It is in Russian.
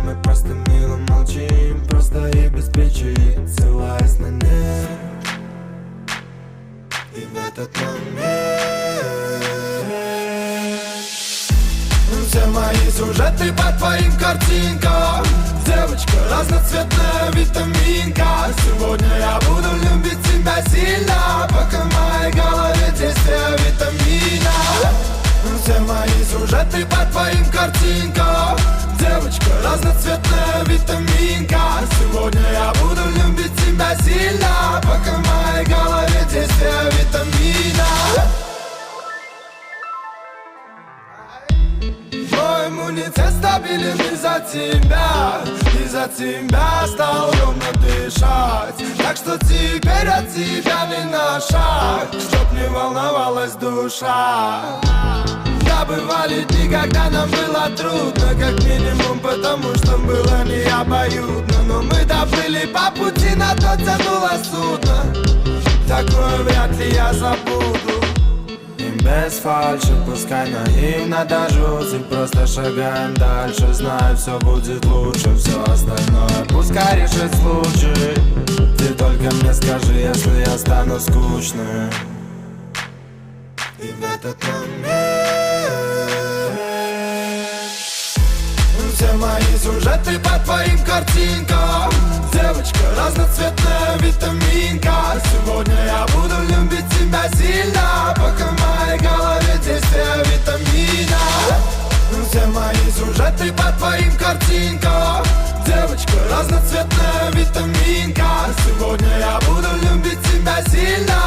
мы просто мило молчим, просто и без причин, ссылаясь на них. И в этот момент все мои сюжеты по твоим картинкам. Девочка разноцветная витаминка. Сегодня я буду любить тебя сильно, пока в моей голове действие витамина. Все мои сюжеты по твоим картинкам. Девочка разноцветная витаминка. Сегодня я буду любить тебя сильно, пока в моей голове действие витамина. Мой иммунитет стабилен из-за тебя. Из-за тебя стал ровно дышать. Так что теперь от тебя не на шаг, чтоб не волновалась душа. Да, бывали дни, когда нам было трудно, как минимум потому, что было не обоюдно. Но мы доплыли по пути, на то тянуло судно. Такое вряд ли я забуду. И без фальши, пускай наивно до жути, просто шагаем дальше, знаю, все будет лучше. Все остальное пускай решит случай. Ты только мне скажи, если я стану скучным. И в этот момент все мои сюжеты по твоим картинкам. Девочка разноцветная витаминка. Сегодня я буду любить тебя сильно, пока в моей голове действие витамина. Все мои сюжеты по твоим картинкам. Девочка разноцветная витаминка. Сегодня я буду любить тебя сильно,